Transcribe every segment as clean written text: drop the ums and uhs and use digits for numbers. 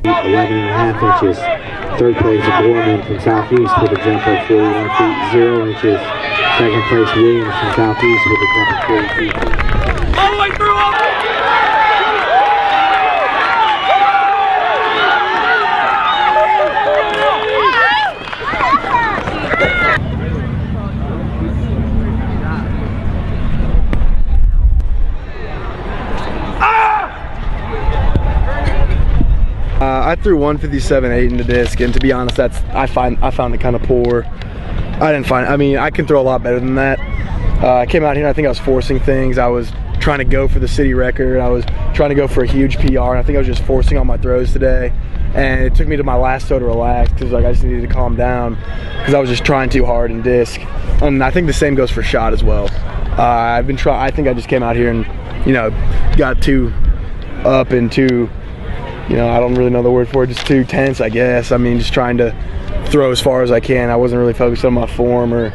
11.5 inches. Third place, Gorman from Southeast with a jump of 41 feet 0 inches. Second place, Williams from Southeast with a jump of 40 feet. All the way through! I threw 157.8 in the disc, and to be honest, I found it kind of poor. I mean, I can throw a lot better than that. I came out here and I think I was forcing things. I was trying to go for the city record. I was trying to go for a huge PR, and I think I was just forcing all my throws today. And it took me to my last throw to relax, because like I just needed to calm down, because I was just trying too hard in disc. And I think the same goes for shot as well. I think I just came out here and, you know, got too up and too, you know, I don't really know the word for it, just too tense, I guess. I mean, just trying to throw as far as I can. I wasn't really focused on my form or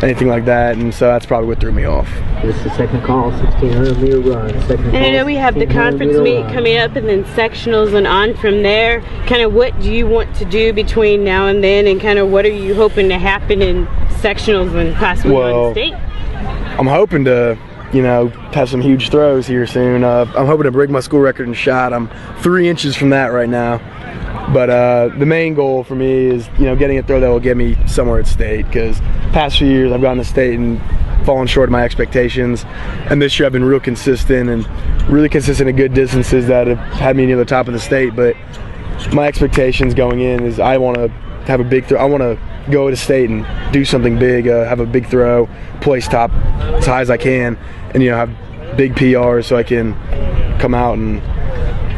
anything like that, and so that's probably what threw me off. This is the second call, 1,600-meter run. And I know we have the conference meet coming up and then sectionals and on from there. Kind of what do you want to do between now and then, and kind of what are you hoping to happen in sectionals and possibly on state? I'm hoping to, you know, have some huge throws here soon. I'm hoping to break my school record in shot. I'm 3 inches from that right now. But the main goal for me is, you know, getting a throw that will get me somewhere at state, because past few years I've gotten to state and fallen short of my expectations. And this year I've been real consistent and really consistent at good distances that have had me near the top of the state. But my expectations going in is I want to have a big throw. I want to go to state and do something big, have a big throw, place top as high as I can, and, you know, have big PRs so I can come out and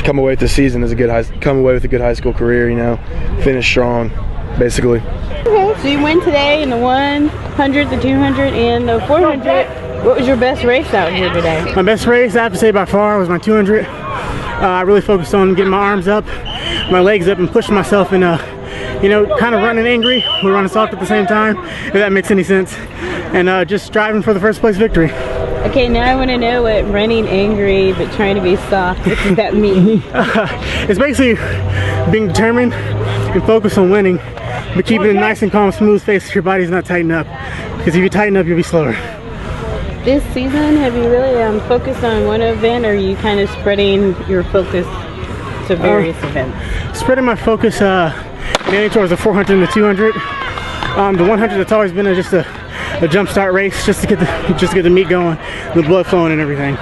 come away with the season as a good come away with a good high school career, you know, finish strong, basically. Okay, so you win today in the 100, the 200, and the 400. What was your best race out here today? My best race, I have to say by far, was my 200. I really focused on getting my arms up, my legs up, and pushing myself, and you know, kind of running angry, we're running soft at the same time, if that makes any sense, and just striving for the first place victory. Okay, now I want to know what running angry but trying to be soft, what does that mean? It's basically being determined and focused on winning, but keeping a nice and calm, smooth face so your body's not tightened up, because if you tighten up, you'll be slower. This season, have you really focused on one event, or are you kind of spreading your focus to various events? Spreading my focus mainly towards the 400 and the 200. The 100, that's always been just a jump start race, just to get the meat going, the blood flowing and everything.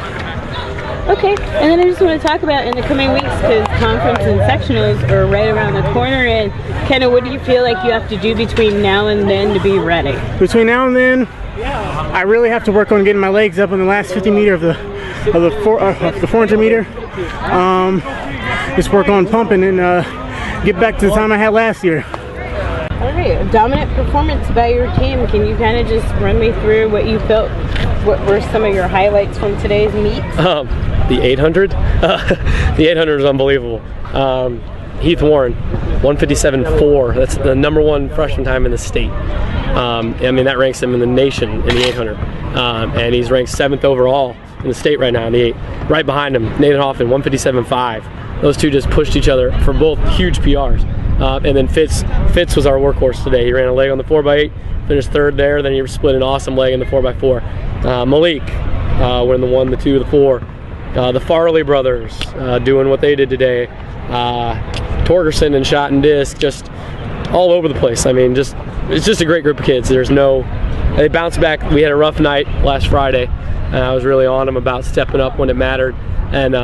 Okay, and then I just want to talk about in the coming weeks, because conference and sectionals are right around the corner, and kind of what do you feel like you have to do between now and then to be ready? Between now and then, I really have to work on getting my legs up on the last 50 meter of the 400 meter. Just work on pumping and get back to the time I had last year. Alright, a dominant performance by your team. Can you kind of just run me through what you felt, what were some of your highlights from today's meet? The 800? The 800 was unbelievable. Heath Warren, 157.4. That's the #1 freshman time in the state. I mean, that ranks him in the nation in the 800. And he's ranked 7th overall in the state right now in the 8. Right behind him, Nathan Hoffman, 157.5. Those two just pushed each other for both huge PRs. And then Fitz was our workhorse today. He ran a leg on the 4x8, finished 3rd there, then he split an awesome leg in the 4x4. Malik won the 1, the 2, the 4. The Farley brothers doing what they did today. Torgerson and shot and disc, just all over the place. I mean, it's just a great group of kids. They bounced back. We had a rough night last Friday, and I was really on them about stepping up when it mattered. And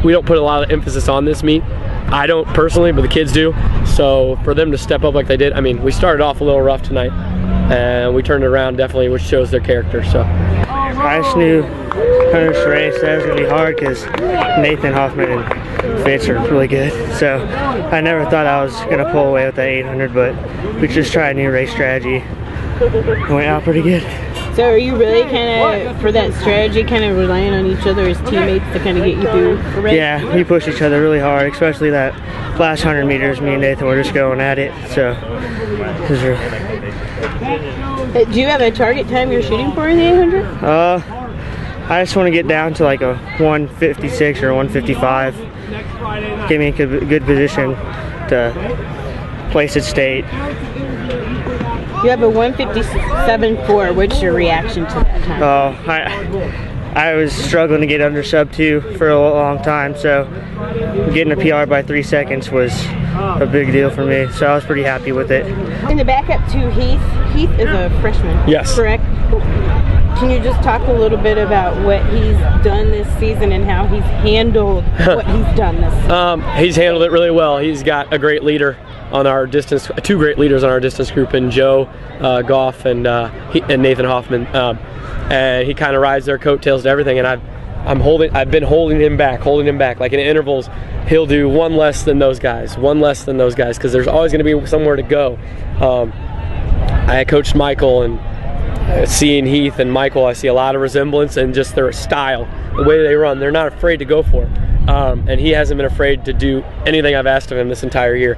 we don't put a lot of emphasis on this meet. I don't personally, but the kids do. So for them to step up like they did, I mean, we started off a little rough tonight, and we turned it around definitely, which shows their character. So I just knew Hunter's race that was gonna be hard because Nathan Hoffman and Fitz are really good. So I never thought I was gonna pull away with that 800, but we just tried a new race strategy. It went out pretty good. So are you really kind of, for that strategy, kind of relying on each other as teammates to kind of get you through the race? Yeah, we push each other really hard, especially that last 100 meters. Me and Nathan were just going at it. So it was really... Do you have a target time you're shooting for in the 800? I just want to get down to like a 156 or 155. Get me in a good position to place at state. You have a 157.4. What's your reaction to that time? Oh, I was struggling to get under sub 2 for a long time, so getting a PR by 3 seconds was a big deal for me, so I was pretty happy with it. In the backup to Heath, Heath is a freshman, Yes. correct? Can you just talk a little bit about what he's done this season and how he's handled what he's done this season? He's handled it really well. He's got a great leader on our distance, 2 great leaders on our distance group, in Joe Goff and Nathan Hoffman, and he kind of rides their coattails to everything. And I've been holding him back. Like in intervals, he'll do one less than those guys, because there's always going to be somewhere to go. I coached Michael, and seeing Heath and Michael, I see a lot of resemblance in just their style, the way they run. They're not afraid to go for it, and he hasn't been afraid to do anything I've asked of him this entire year.